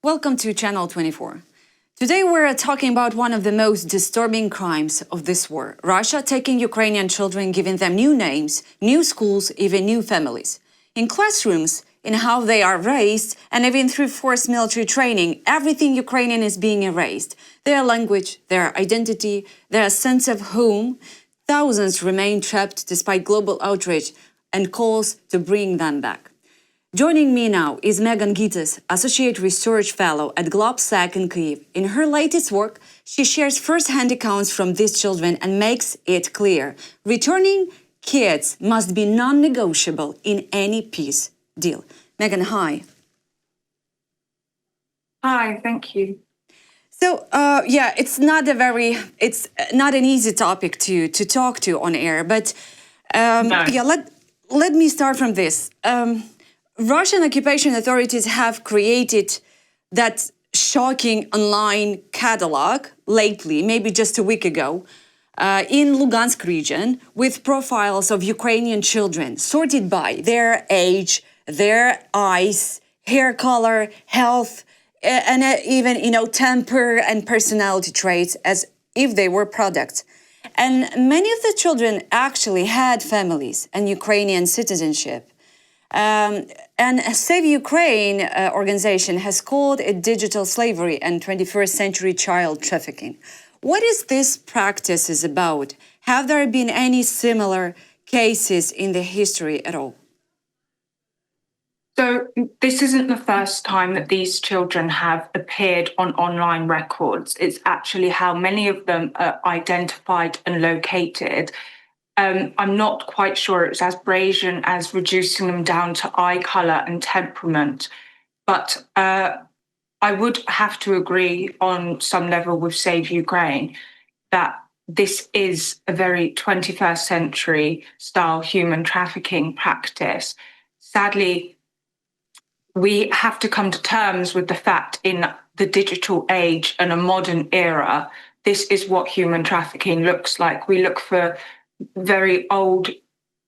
Welcome to Channel 24. Today we're talking about one of the most disturbing crimes of this war. Russia taking Ukrainian children, giving them new names, new schools, even new families. In classrooms, in how they are raised, and even through forced military training, everything Ukrainian is being erased. Their language, their identity, their sense of home. Thousands remain trapped despite global outrage and calls to bring them back. Joining me now is Gittoes, Associate Research Fellow at GLOBSEC in Kyiv. In her latest work, she shares first-hand accounts from these children and makes it clear. Returning kids must be non-negotiable in any peace deal. Megan, hi. Hi, thank you. So, it's not an easy topic to talk to on air, but No. let me start from this. Russian occupation authorities have created that shocking online catalog lately, maybe just a week ago, in Luhansk region with profiles of Ukrainian children sorted by their age, their eyes, hair color, health, and even, temper and personality traits as if they were products. And many of the children actually had families and Ukrainian citizenship. And Save Ukraine organization has called it digital slavery and 21st century child trafficking. What is this practice is about? Have there been any similar cases in the history at all? So this isn't the first time that these children have appeared on online records. It's actually how many of them are identified and located. I'm not quite sure it's as brazen as reducing them down to eye colour and temperament, but I would have to agree on some level with Save Ukraine that this is a very 21st century style human trafficking practice. Sadly, we have to come to terms with the fact in the digital age and a modern era, this is what human trafficking looks like. We look for very old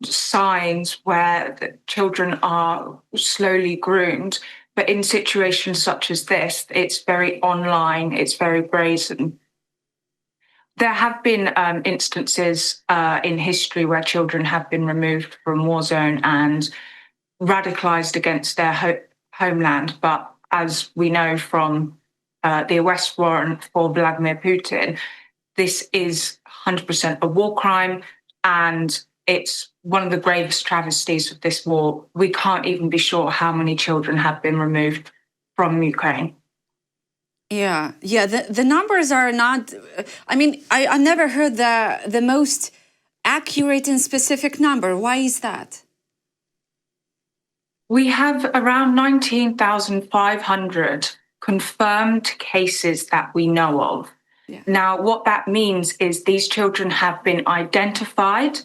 signs where the children are slowly groomed. But in situations such as this, it's very online, it's very brazen. There have been instances in history where children have been removed from war zone and radicalized against their homeland. But as we know from the arrest warrant for Vladimir Putin, this is 100% a war crime, and it's one of the gravest travesties of this war. We can't even be sure how many children have been removed from Ukraine. Yeah. The numbers are not. I never heard the most accurate and specific number. Why is that? We have around 19,500 confirmed cases that we know of. Yeah. Now, what that means is these children have been identified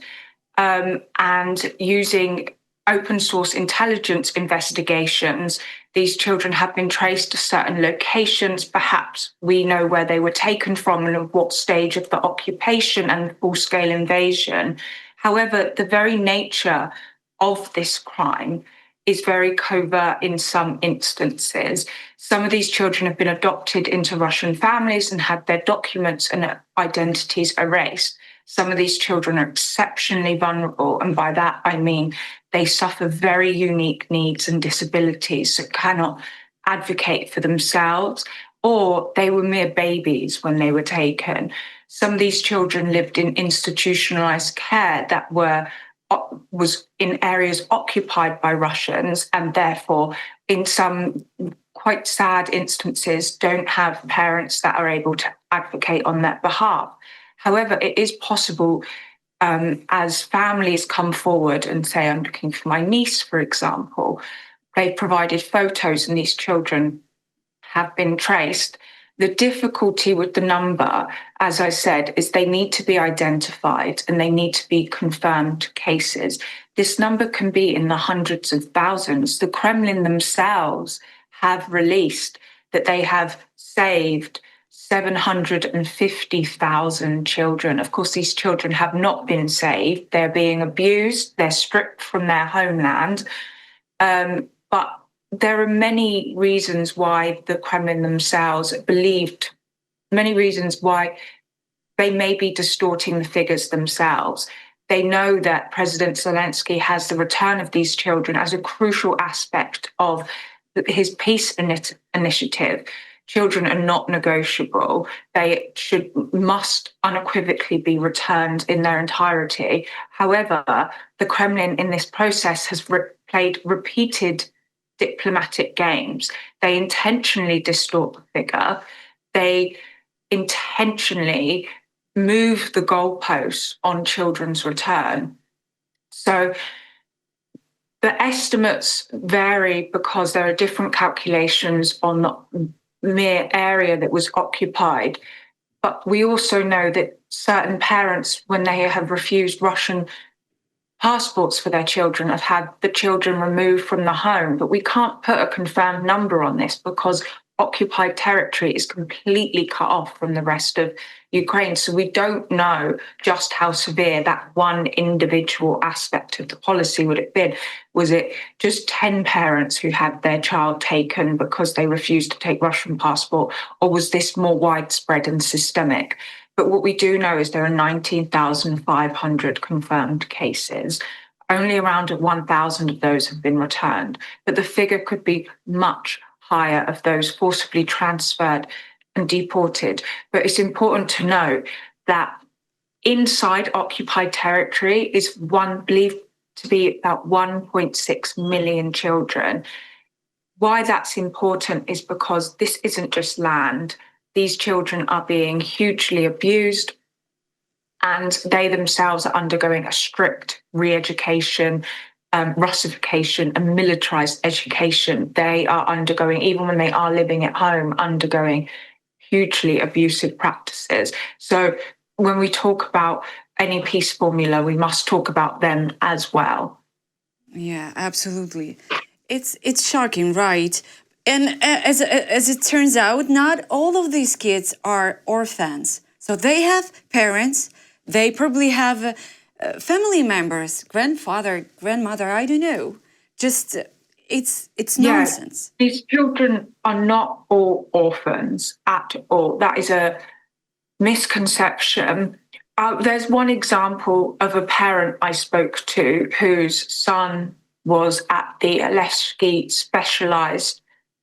and using open source intelligence investigations, these children have been traced to certain locations. Perhaps we know where they were taken from and at what stage of the occupation and full-scale invasion. However, the very nature of this crime is very covert in some instances. Some of these children have been adopted into Russian families and had their documents and identities erased. Some of these children are exceptionally vulnerable, and by that I mean they suffer very unique needs and disabilities, so cannot advocate for themselves, or they were mere babies when they were taken. Some of these children lived in institutionalized care that was in areas occupied by Russians, and therefore in some quite sad instances don't have parents that are able to advocate on their behalf. However, it is possible as families come forward and say, I'm looking for my niece, for example, they provided photos and these children have been traced. The difficulty with the number, as I said, is they need to be identified and they need to be confirmed cases. This number can be in the hundreds of thousands. The Kremlin themselves have released that they have saved 750,000 children. Of course, these children have not been saved. They're being abused. They're stripped from their homeland. But there are many reasons why the Kremlin themselves believed, many reasons why they may be distorting the figures themselves. They know that President Zelensky has the return of these children as a crucial aspect of his peace initiative. Children are not negotiable. They must unequivocally be returned in their entirety. However, the Kremlin in this process has played repeated diplomatic games. They intentionally distort the figure. They intentionally move the goalposts on children's return. So the estimates vary because there are different calculations on the mere area that was occupied. But we also know that certain parents, when they have refused Russian passports for their children, have had the children removed from the home. But we can't put a confirmed number on this because occupied territory is completely cut off from the rest of Ukraine. So we don't know just how severe that one individual aspect of the policy would have been. Was it just 10 parents who had their child taken because they refused to take Russian passport, or was this more widespread and systemic? But what we do know is there are 19,500 confirmed cases. Only around 1,000 of those have been returned, but the figure could be much higher of those forcibly transferred and deported. But it's important to note that inside occupied territory is believed to be about 1.6 million children. Why that's important is because this isn't just land. These children are being hugely abused, and they themselves are undergoing a strict re-education, Russification and militarized education. They are undergoing, even when they are living at home, undergoing hugely abusive practices. So when we talk about any peace formula, we must talk about them as well. Yeah, absolutely. It's shocking, right? And as it turns out, not all of these kids are orphans. So they have parents. They probably have family members, grandfather, grandmother. I don't know. Just it's nonsense. These children are not all orphans at all. That is a misconception. There's one example of a parent I spoke to whose son was at the Levski specialized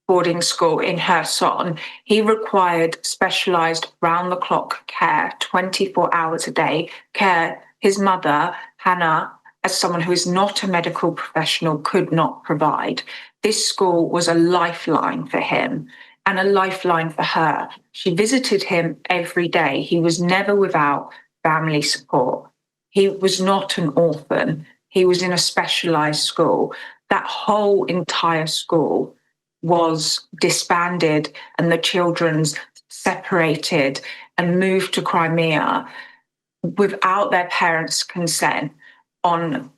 boarding school in Kherson. He required specialized round-the-clock care, 24 hours a day care. His mother, Hannah, as someone who is not a medical professional, could not provide. This school was a lifeline for him and a lifeline for her. She visited him every day. He was never without family support. He was not an orphan. He was in a specialized school. That whole entire school was disbanded and the children's separated and moved to Crimea without their parents' consent on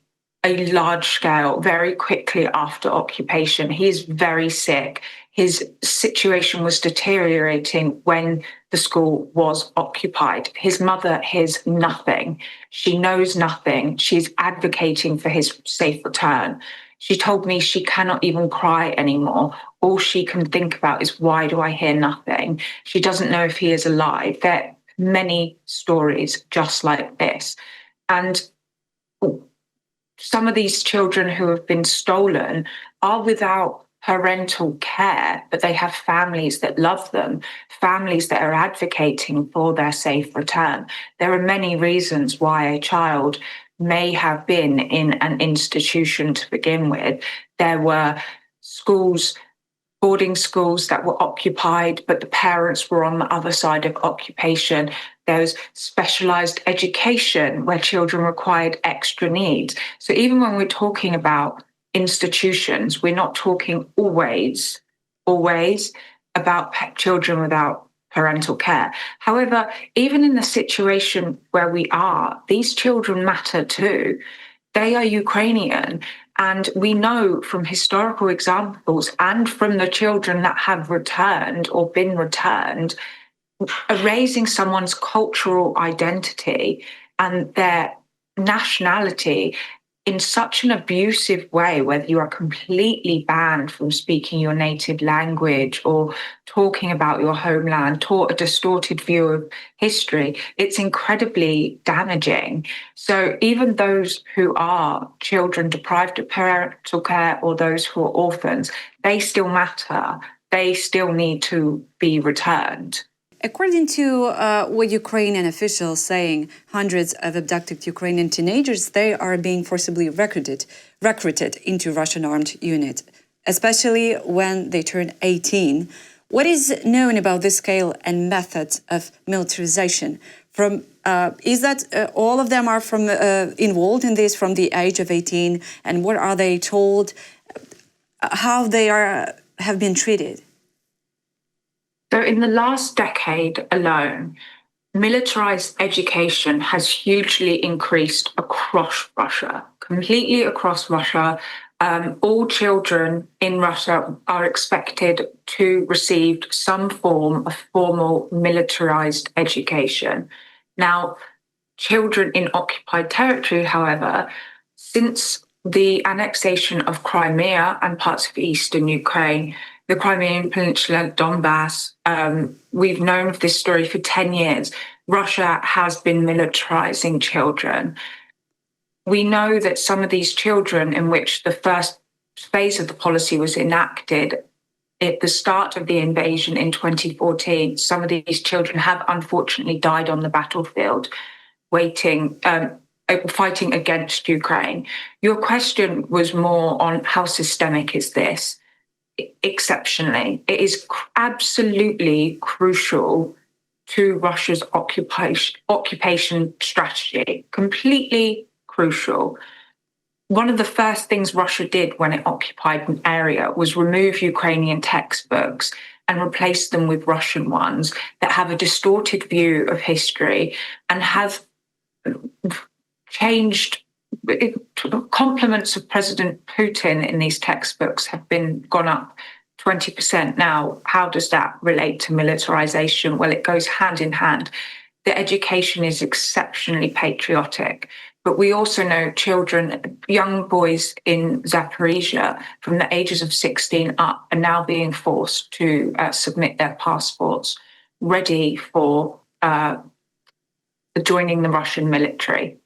a large scale very quickly after occupation. He's very sick. His situation was deteriorating when the school was occupied. His mother hears nothing. She knows nothing. She's advocating for his safe return. She told me she cannot even cry anymore. All she can think about is, why do I hear nothing? She doesn't know if he is alive. There are many stories just like this. And some of these children who have been stolen are without parental care, but they have families that love them, families that are advocating for their safe return. There are many reasons why a child may have been in an institution to begin with. There were schools, boarding schools that were occupied, but the parents were on the other side of occupation. There was specialized education where children required extra needs. So even when we're talking about institutions, we're not talking always about children without parental care. However, even in the situation where we are, these children matter too. They are Ukrainian. And we know from historical examples and from the children that have returned or been returned, erasing someone's cultural identity and their nationality in such an abusive way, whether you are completely banned from speaking your native language or talking about your homeland, taught a distorted view of history, it's incredibly damaging. So even those who are children deprived of parental care or those who are orphans, they still matter. They still need to be returned. According to what Ukrainian officials saying, hundreds of abducted Ukrainian teenagers, they are being forcibly recruited into Russian armed units, especially when they turn 18. What is known about the scale and methods of militarization? Is that all of them are from involved in this from the age of 18? And what are they told? How they have been treated? So in the last decade alone, militarized education has hugely increased across Russia, completely across Russia. All children in Russia are expected to receive some form of formal militarized education. Now, children in occupied territory, however, since the annexation of Crimea and parts of eastern Ukraine, the Crimean Peninsula, Donbass, we've known of this story for 10 years. Russia has been militarizing children. We know that some of these children, in which the first phase of the policy was enacted at the start of the invasion in 2014, some of these children have unfortunately died on the battlefield, fighting against Ukraine. Your question was more on how systemic is this? Exceptionally. It is absolutely crucial to Russia's occupation strategy, completely crucial. One of the first things Russia did when it occupied an area was remove Ukrainian textbooks and replace them with Russian ones that have a distorted view of history and have changed. Compliments of President Putin in these textbooks have gone up 20%. Now, how does that relate to militarization? Well, it goes hand in hand. The education is exceptionally patriotic, but we also know children, young boys in Zaporizhia from the ages of 16 up are now being forced to submit their passports ready for joining the Russian military.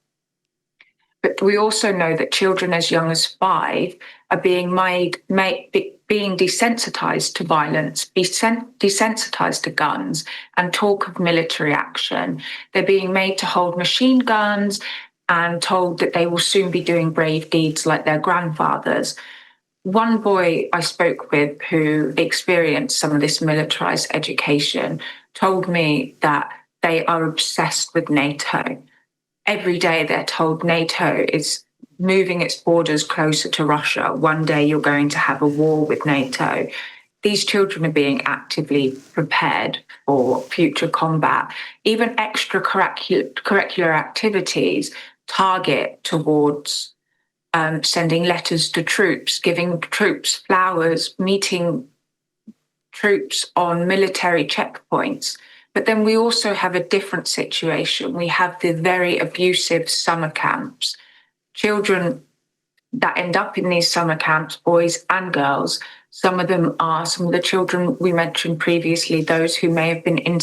But we also know that children as young as 5 are being desensitized to violence, desensitized to guns, and talk of military action. They're being made to hold machine guns and told that they will soon be doing brave deeds like their grandfathers. One boy I spoke with who experienced some of this militarized education told me that they are obsessed with NATO. Every day they're told NATO is moving its borders closer to Russia. One day you're going to have a war with NATO. These children are being actively prepared for future combat. Even extracurricular activities target towards sending letters to troops, giving troops flowers, meeting troops on military checkpoints. But then we also have a different situation. We have the very abusive summer camps. Children that end up in these summer camps, boys and girls, some of the children we mentioned previously, those who may have been in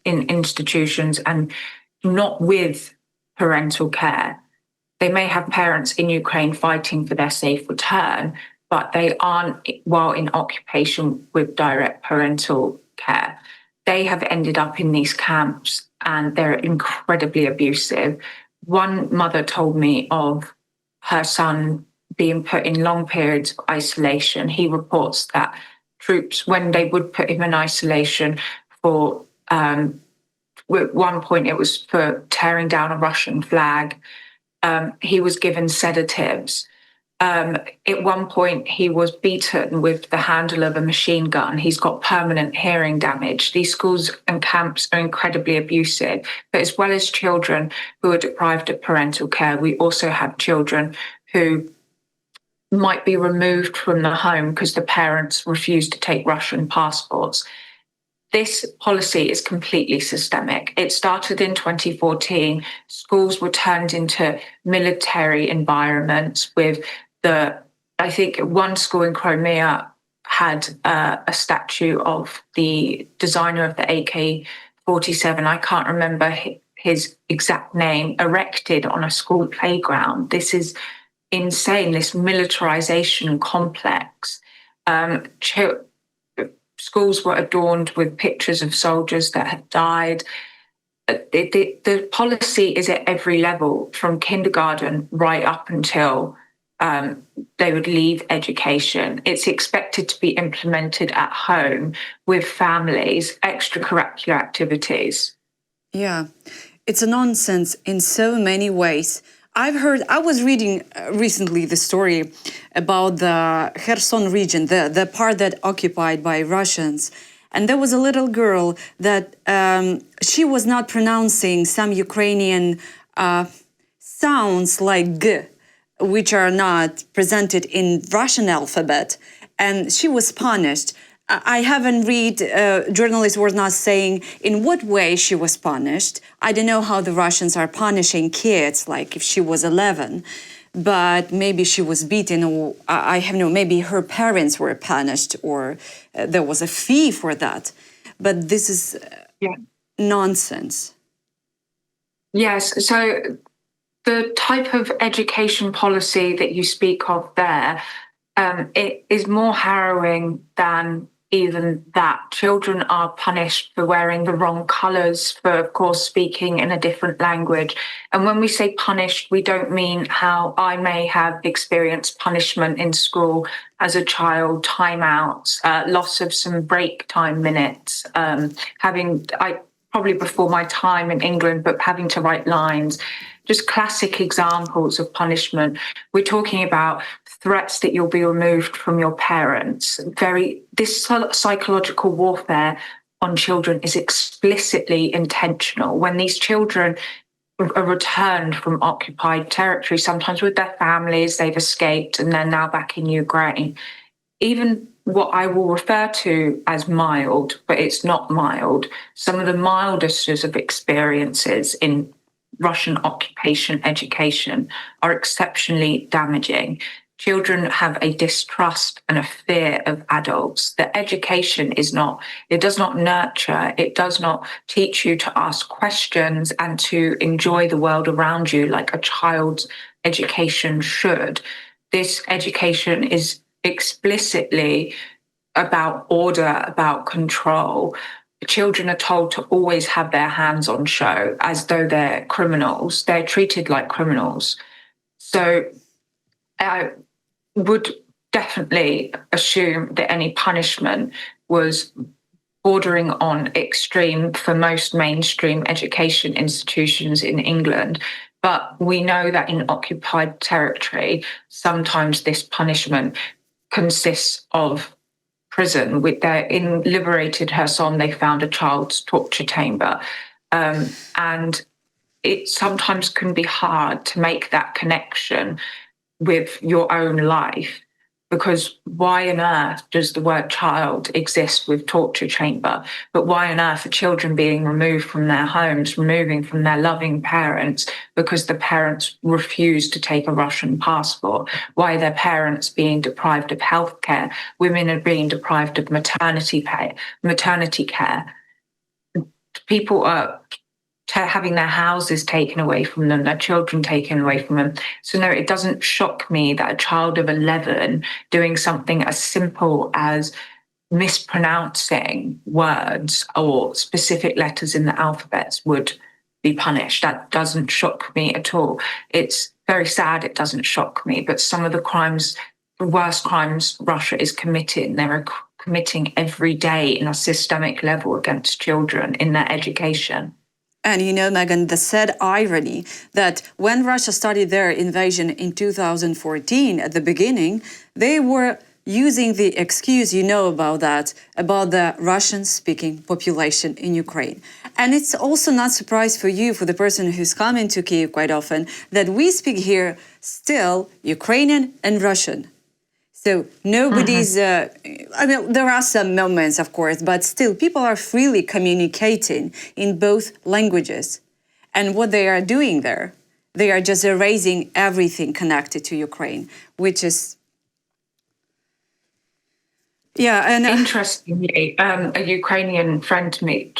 institutions and not with parental care. They may have parents in Ukraine fighting for their safe return, but they aren't while in occupation with direct parental care. They have ended up in these camps and they're incredibly abusive. One mother told me of her son being put in long periods of isolation. He reports that troops, when they would put him in isolation for, at one point it was for tearing down a Russian flag, he was given sedatives. At one point, he was beaten with the handle of a machine gun. He's got permanent hearing damage. These schools and camps are incredibly abusive. But as well as children who are deprived of parental care, we also have children who might be removed from the home because the parents refuse to take Russian passports. This policy is completely systemic. It started in 2014. Schools were turned into military environments with I think one school in Crimea had a statue of the designer of the AK-47. I can't remember his exact name, erected on a school playground. This is insane, this militarization complex. Schools were adorned with pictures of soldiers that had died. The policy is at every level, from kindergarten right up until they would leave education. It's expected to be implemented at home with families, extracurricular activities. Yeah, it's a nonsense in so many ways. I was reading recently the story about the Kherson region, the part that occupied by Russians. And there was a little girl that she was not pronouncing some Ukrainian sounds like G, which are not presented in Russian alphabet. And she was punished. I haven't read, journalists were not saying in what way she was punished. I don't know how the Russians are punishing kids, like if she was 11, but maybe she was beaten, or I have no, maybe her parents were punished, or there was a fee for that. But this is nonsense. Yes, so the type of education policy that you speak of there, it is more harrowing than even that. Children are punished for wearing the wrong colours, for, of course, speaking in a different language. And when we say punished, we don't mean how I may have experienced punishment in school as a child, timeouts, loss of some break time minutes, probably before my time in England, but having to write lines. Just classic examples of punishment. We're talking about threats that you'll be removed from your parents. This psychological warfare on children is explicitly intentional. When these children are returned from occupied territory, sometimes with their families, they've escaped and they're now back in Ukraine. Even what I will refer to as mild, but it's not mild, some of the mildest of experiences in Russian occupation education are exceptionally damaging. Children have a distrust and a fear of adults. The education does not nurture, it does not teach you to ask questions and to enjoy the world around you like a child's education should. This education is explicitly about order, about control. Children are told to always have their hands on show as though they're criminals. They're treated like criminals. So I would definitely assume that any punishment was bordering on extreme for most mainstream education institutions in England. But we know that in occupied territory, sometimes this punishment consists of prison. In liberated Kherson, they found a child's torture chamber. And it sometimes can be hard to make that connection with your own life, because why on earth does the word child exist with torture chamber? But why on earth are children being removed from their homes, removing from their loving parents because the parents refuse to take a Russian passport? Why are their parents being deprived of healthcare? Women are being deprived of maternity care. People are having their houses taken away from them, their children taken away from them. So no, it doesn't shock me that a child of 11 doing something as simple as mispronouncing words or specific letters in the alphabets would be punished. That doesn't shock me at all. It's very sad it doesn't shock me, but some of the worst crimes Russia is committing, they're committing every day in a systemic level against children in their education. And you know, Megan, the sad irony that when Russia started their invasion in 2014, at the beginning, they were using the excuse, you know about that, about the Russian-speaking population in Ukraine. And it's also not surprise for you, for the person who's coming to Kyiv quite often, that we speak here still Ukrainian and Russian. So nobody's, I mean, there are some moments, of course, but still people are freely communicating in both languages. And what they are doing there, they are just erasing everything connected to Ukraine, which is, yeah. And interestingly, a Ukrainian friend to me,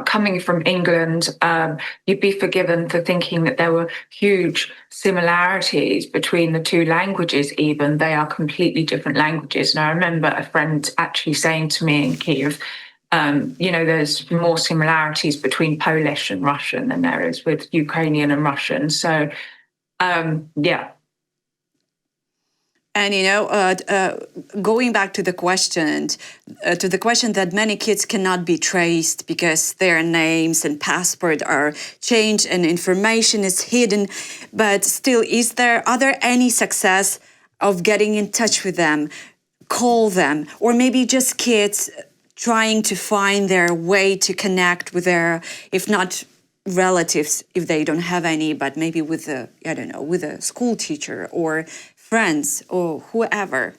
coming from England, you'd be forgiven for thinking that there were huge similarities between the two languages, even. They are completely different languages. And I remember a friend actually saying to me in Kyiv, there's more similarities between Polish and Russian than there is with Ukrainian and Russian. So, yeah. And going back to the question that many kids cannot be traced because their names and passport are changed and information is hidden, but still, are there any success of getting in touch with them, call them, or maybe just kids trying to find their way to connect with their, if not relatives, if they don't have any, but maybe with with a school teacher or friends or whoever?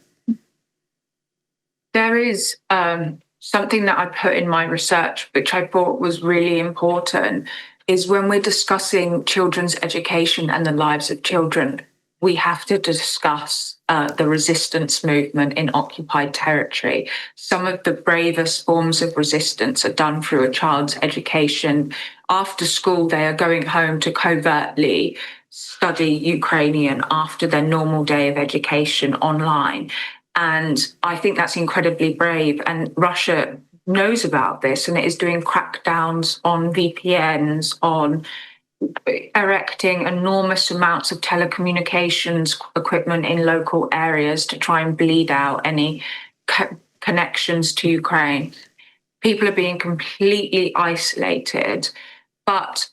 There is something that I put in my research, which I thought was really important, is when we're discussing children's education and the lives of children, we have to discuss the resistance movement in occupied territory. Some of the bravest forms of resistance are done through a child's education. After school, they are going home to covertly study Ukrainian after their normal day of education online. And I think that's incredibly brave. And Russia knows about this, and it is doing crackdowns on VPNs, on erecting enormous amounts of telecommunications equipment in local areas to try and bleed out any connections to Ukraine. People are being completely isolated, but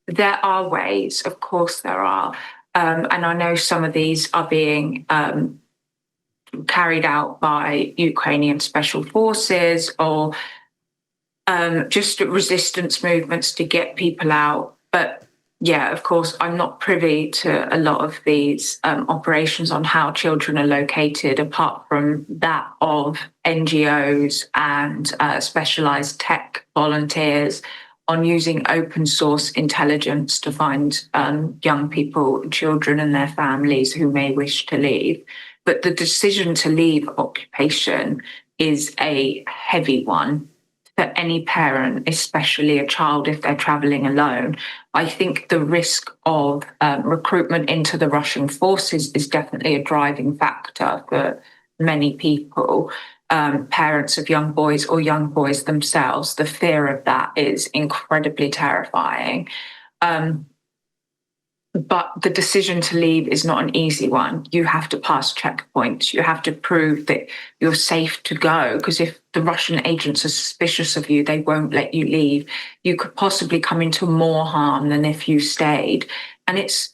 there are ways, of course there are, and I know some of these are being carried out by Ukrainian special forces or just resistance movements to get people out. But yeah, of course, I'm not privy to a lot of these operations on how children are located, apart from that of NGOs and specialized tech volunteers on using open source intelligence to find young people, children and their families who may wish to leave. But the decision to leave occupation is a heavy one for any parent, especially a child if they're traveling alone. I think the risk of recruitment into the Russian forces is definitely a driving factor for many people. Parents of young boys or young boys themselves, the fear of that is incredibly terrifying. But the decision to leave is not an easy one. You have to pass checkpoints. You have to prove that you're safe to go, because if the Russian agents are suspicious of you, they won't let you leave. You could possibly come into more harm than if you stayed. And it's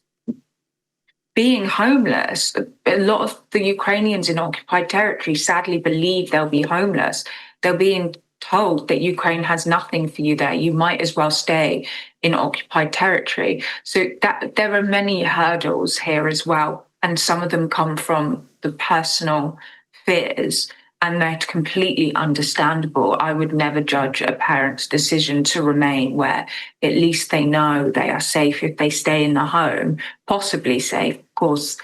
being homeless. A lot of the Ukrainians in occupied territory sadly believe they'll be homeless. They're being told that Ukraine has nothing for you there. You might as well stay in occupied territory. So that there are many hurdles here as well. And some of them come from the personal fears, and they're completely understandable. I would never judge a parent's decision to remain where at least they know they are safe if they stay in the home, possibly safe. Of course,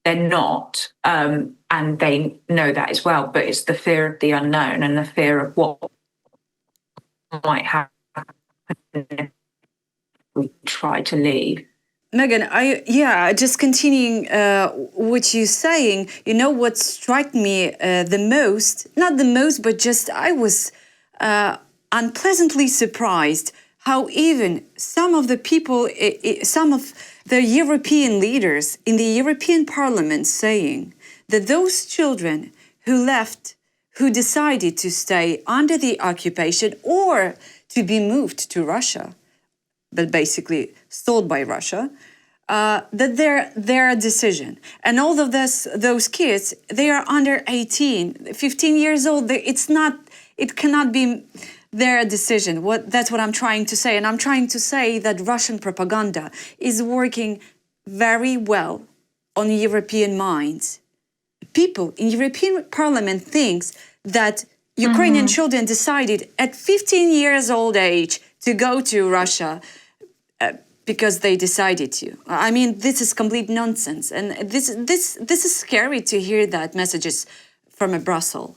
they're not, and they know that as well. But it's the fear of the unknown and the fear of what might happen if we try to leave. Megan, just continuing what you're saying, what struck me the most, not the most, but just I was unpleasantly surprised how even some of the people, some of the European leaders in the European Parliament saying that those children who left, who decided to stay under the occupation or to be moved to Russia, but basically sold by Russia, that their decision. And all of those kids, they are under 18, 15 years old. It cannot be their decision. That's what I'm trying to say. And I'm trying to say that Russian propaganda is working very well on European minds. people in European Parliament thinks that Ukrainian children decided at 15 years old age to go to Russia because they decided to. I mean, this is complete nonsense, and this is scary to hear that messages from Brussels.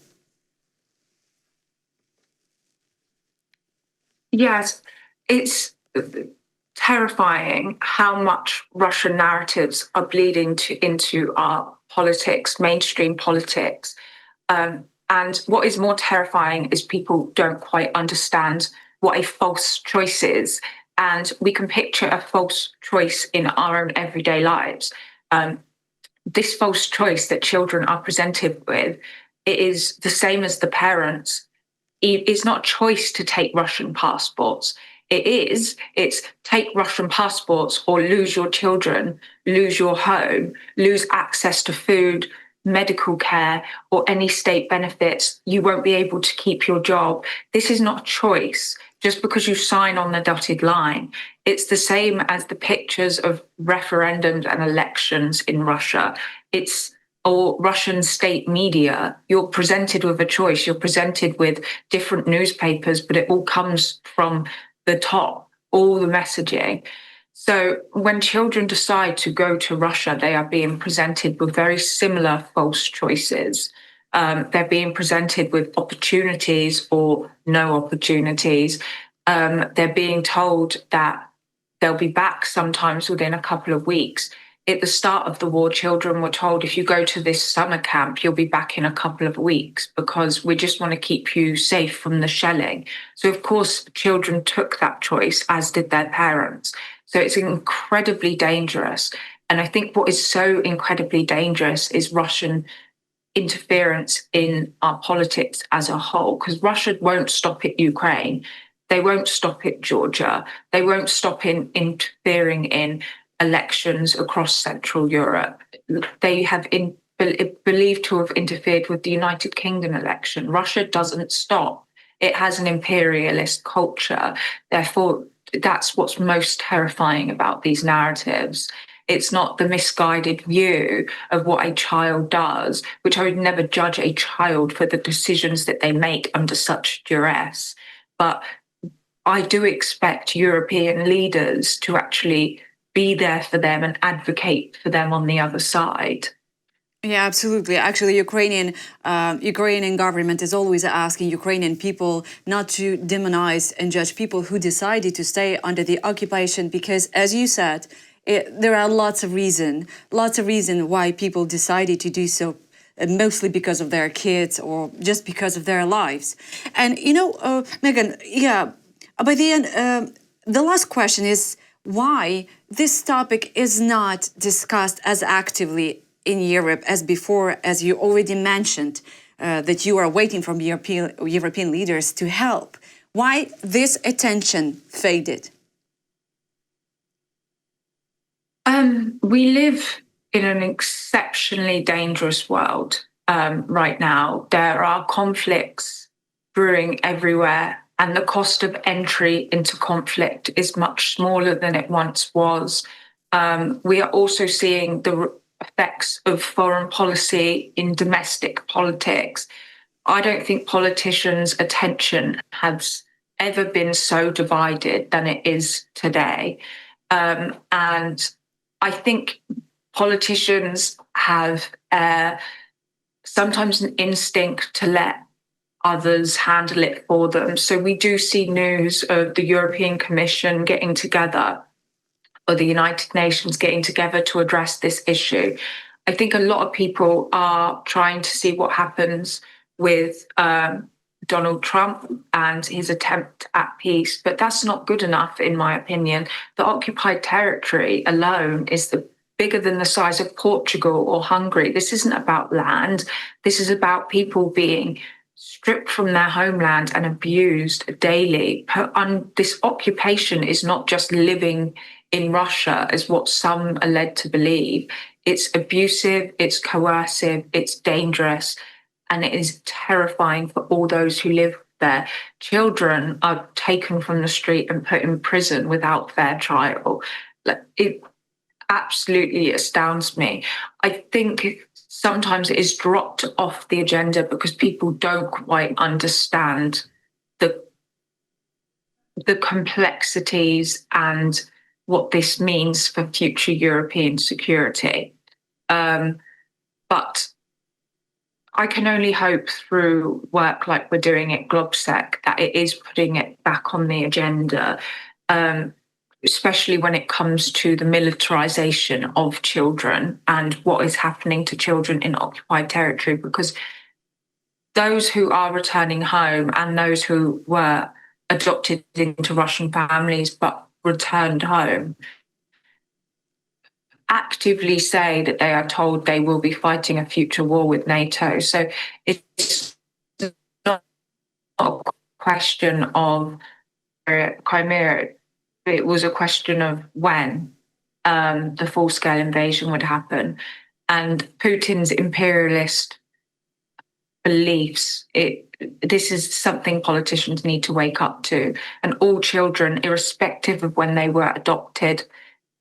Yes, it's terrifying how much Russian narratives are bleeding into our politics, mainstream politics. And what is more terrifying is people don't quite understand what a false choice is. And we can picture a false choice in our own everyday lives. This false choice that children are presented with, it is the same as the parents. It's not choice to take Russian passports. It's take Russian passports or lose your children, lose your home, lose access to food, medical care, or any state benefits. You won't be able to keep your job. This is not choice just because you sign on the dotted line. It's the same as the pictures of referendums and elections in Russia. Or Russian state media. You're presented with a choice. You're presented with different newspapers, but it all comes from the top, all the messaging. So when children decide to go to Russia, they are being presented with very similar false choices. They're being presented with opportunities or no opportunities. They're being told that they'll be back sometimes within a couple of weeks. At the start of the war, children were told, if you go to this summer camp, you'll be back in a couple of weeks because we just want to keep you safe from the shelling. So, of course, children took that choice, as did their parents. So it's incredibly dangerous. And I think what is so incredibly dangerous is Russian interference in our politics as a whole, because Russia won't stop at Ukraine. They won't stop at Georgia. They won't stop in interfering in elections across Central Europe. They have believed to have interfered with the United Kingdom election. Russia doesn't stop. It has an imperialist culture. Therefore, that's what's most terrifying about these narratives. It's not the misguided view of what a child does, which I would never judge a child for the decisions that they make under such duress. But I do expect European leaders to actually be there for them and advocate for them on the other side. Yeah, absolutely. Actually, Ukrainian government is always asking Ukrainian people not to demonize and judge people who decided to stay under the occupation, because, as you said, there are lots of reasons why people decided to do so, mostly because of their kids or just because of their lives. And Megan, by the end, the last question is why this topic is not discussed as actively in Europe as before, as you already mentioned, that you are waiting from European leaders to help. Why this attention faded? We live in an exceptionally dangerous world right now. There are conflicts brewing everywhere, and the cost of entry into conflict is much smaller than it once was. We are also seeing the effects of foreign policy in domestic politics. I don't think politicians' attention has ever been so divided than it is today. And I think politicians have sometimes an instinct to let others handle it for them. So we do see news of the European Commission getting together or the United Nations getting together to address this issue. I think a lot of people are trying to see what happens with Donald Trump and his attempt at peace, but that's not good enough, in my opinion. The occupied territory alone is bigger than the size of Portugal or Hungary. This isn't about land. This is about people being stripped from their homeland and abused daily. This occupation is not just living in Russia, as what some are led to believe. It's abusive, it's coercive, it's dangerous, and it is terrifying for all those who live there. Children are taken from the street and put in prison without fair trial. It absolutely astounds me. I think sometimes it is dropped off the agenda because people don't quite understand the complexities and what this means for future European security. But I can only hope through work like we're doing at GLOBSEC that it is putting it back on the agenda, especially when it comes to the militarization of children and what is happening to children in occupied territory, because those who are returning home and those who were adopted into Russian families but returned home actively say that they are told they will be fighting a future war with NATO. So it's not a question of Crimea. It was a question of when the full-scale invasion would happen. And Putin's imperialist beliefs, this is something politicians need to wake up to. And all children, irrespective of when they were adopted,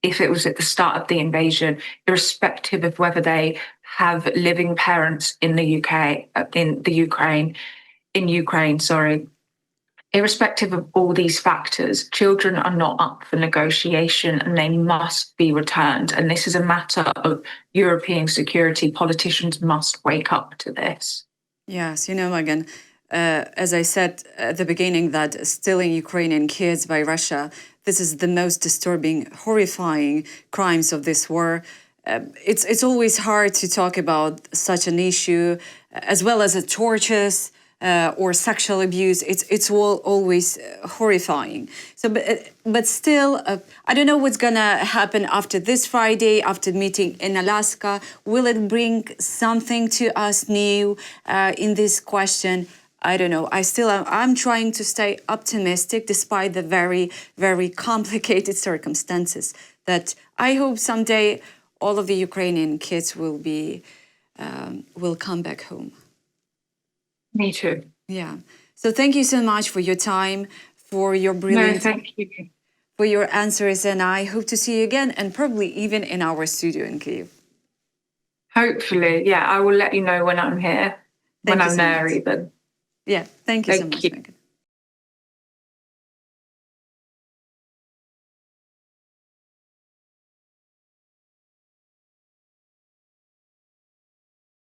if it was at the start of the invasion, irrespective of whether they have living parents in the UK, in Ukraine, irrespective of all these factors, children are not up for negotiation and they must be returned. And this is a matter of European security. Politicians must wake up to this. Yes, Megan, as I said at the beginning, that stealing Ukrainian kids by Russia, this is the most disturbing, horrifying crimes of this war. It's always hard to talk about such an issue, as well as tortures or sexual abuse. It's always horrifying. So, but still, I don't know what's gonna happen after this Friday, after meeting in Alaska. Will it bring something to us new in this question? I don't know. I'm trying to stay optimistic despite the very, very complicated circumstances. That I hope someday all of the Ukrainian kids will come back home. Me too. Yeah. So thank you so much for your time, for your brilliant, thank you. For your answers, and I hope to see you again, and probably even in our studio in Kyiv. Hopefully, yeah. I will let you know when I'm here, when I'm there, even. Yeah, thank you so much, Megan.